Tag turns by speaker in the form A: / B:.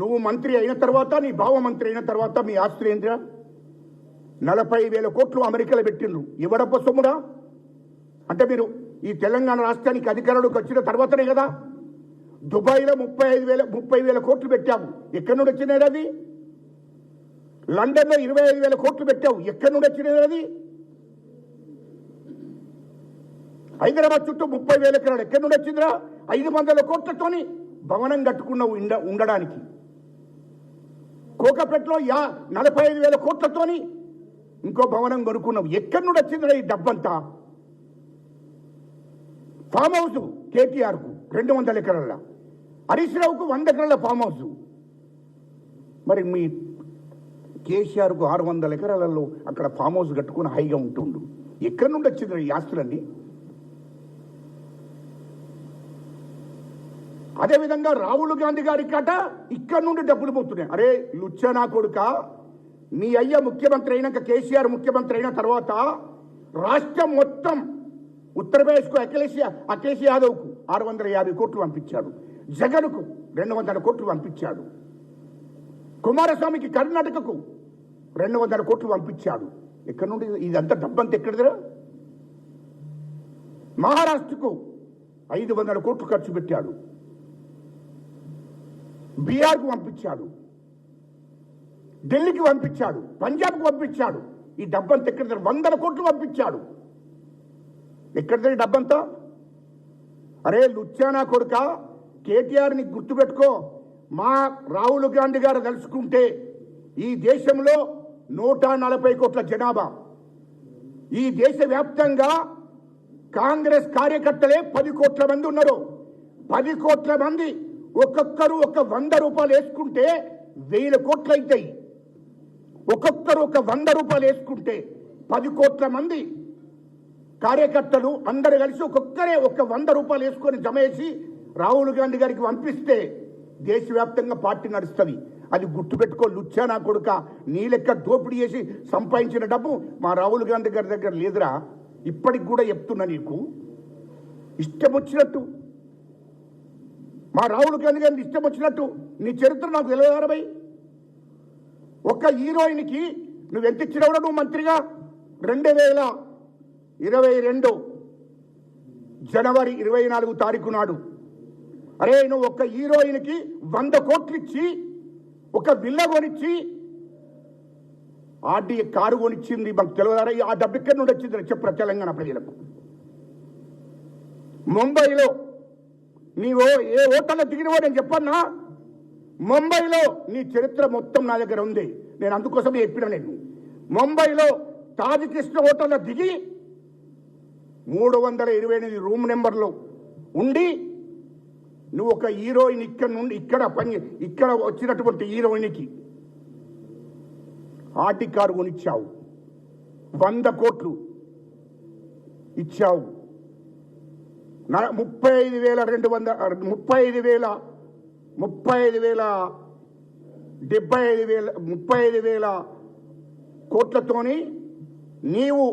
A: నువ్వు మంత్రి అయిన తర్వాత నీ బావ మంత్రి అయిన తర్వాత మీ ఆస్తులు ఏంటిరా? 40,000 కోట్లు అమెరికాలో పెట్టిండ్రు. ఎవడప్ప సొమ్మురా? అంటే మీరు ఈ తెలంగాణ రాష్ట్రానికి అధికారంలోకి వచ్చిన తర్వాతనే కదా దుబాయ్లో 30,000 కోట్లు పెట్టావు. ఎక్కడి నుండి వచ్చినది అది? లండన్లో 25,000 కోట్లు పెట్టావు. ఎక్కడి నుండి వచ్చినది అది? హైదరాబాద్ చుట్టూ 30,000 ఎకరాలు ఎక్కడి నుండి వచ్చిందిరా? 500 కోట్లతోని భవనం కట్టుకున్నావు ఉండడానికి. కోకపేటలో 45,000 కోట్లతోని ఇంకో భవనం కొనుక్కున్నావు. ఎక్కడి నుండి వచ్చిందిరా ఈ డబ్బంతా? ఫామ్ హౌస్ కేటీఆర్కు 200 ఎకరాల, హరీష్ రావుకు 100 ఎకరాల ఫామ్ హౌస్. మరి మీ కేసీఆర్కు 600 ఎకరాలలో అక్కడ ఫామ్ హౌస్ కట్టుకుని హైగా ఉంటుండు. ఎక్కడి నుండి వచ్చిందిరా ఈ ఆస్తులన్నీ? అదేవిధంగా రాహుల్ గాంధీ గారి కట ఇక్కడ నుండి డబ్బులు పోతున్నాయి. అరే లుచ్చనా కొడుక, మీ అయ్య ముఖ్యమంత్రి అయినాక కేసీఆర్ ముఖ్యమంత్రి అయిన తర్వాత రాష్ట్రం మొత్తం ఉత్తరప్రదేశ్కు అఖిలేష్ యాదవ్కు 650 కోట్లు పంపించాడు. జగన్కు 200 కోట్లు పంపించాడు. కుమారస్వామికి కర్ణాటకకు 200 కోట్లు పంపించాడు. ఎక్కడి నుండి ఇదంతా డబ్బంతా ఎక్కడిదిరా? మహారాష్ట్రకు 500 కోట్లు ఖర్చు పెట్టాడు. బీహార్కు పంపించాడు, ఢిల్లీకి పంపించాడు, పంజాబ్కు పంపించాడు. ఈ డబ్బంతా ఎక్కడ? 100 కోట్లు పంపించాడు. ఎక్కడిది డబ్బంతా? అరే లుచ్చానా కొడుక, కేటీఆర్ని గుర్తుపెట్టుకో. మా రాహుల్ గాంధీ గారు తలుచుకుంటే ఈ దేశంలో 140 కోట్ల జనాభా, ఈ దేశవ్యాప్తంగా కాంగ్రెస్ కార్యకర్తలే 10 కోట్ల మంది ఉన్నారు. 10 కోట్ల మంది ఒక్కొక్కరు 100 రూపాయలు వేసుకుంటే 1000 కోట్లు అవుతాయి. ఒక్కొక్కరు 100 రూపాయలు వేసుకుంటే 10 కోట్ల మంది కార్యకర్తలు అందరు కలిసి ఒక్కొక్కరే 100 రూపాయలు వేసుకొని జమ చేసి రాహుల్ గాంధీ గారికి పంపిస్తే దేశవ్యాప్తంగా పార్టీ నడుస్తుంది. అది గుర్తుపెట్టుకో లుచ్చానా కొడుక. నీ లెక్క దోపిడీ చేసి సంపాదించిన డబ్బు మా రాహుల్ గాంధీ గారి దగ్గర లేదురా. ఇప్పటికి కూడా చెప్తున్నా నీకు, ఇష్టం వచ్చినట్టు మా రాహుల్ గాంధీ గారిని ఇష్టం వచ్చినట్టు నీ చరిత్ర నాకు తెలియదారబై. ఒక హీరోయిన్కి నువ్వెంత ఇచ్చినవరా నువ్వు మంత్రిగా? 2022 జనవరి 24 తారీఖు నాడు అరే నువ్వు ఒక హీరోయిన్కి 100 కోట్లు ఇచ్చి ఒక విల్ల కొనిచ్చి ఆర్డీ కారు కొనిచ్చింది. మాకు తెలియదారా? ఆ డబ్బు ఎక్కడి నుండి వచ్చింది చెప్పరా తెలంగాణ ప్రజలకు? ముంబైలో నీవో ఏ హోటల్లో దిగినవో నేను చెప్పన్నా. ముంబైలో నీ చరిత్ర మొత్తం నా దగ్గర ఉంది. నేను అందుకోసమే చెప్పిన. నేను ముంబైలో తాజ్ కృష్ణ హోటల్లో దిగి 328 రూమ్ నెంబర్లో ఉండి నువ్వు ఒక హీరోయిన్ ఇక్కడ వచ్చినటువంటి హీరోయిన్కి ఆర్టీ కారు కొనిచ్చావు. 100 కోట్లు ఇచ్చావు. 35,000 కోట్లతోని నీవు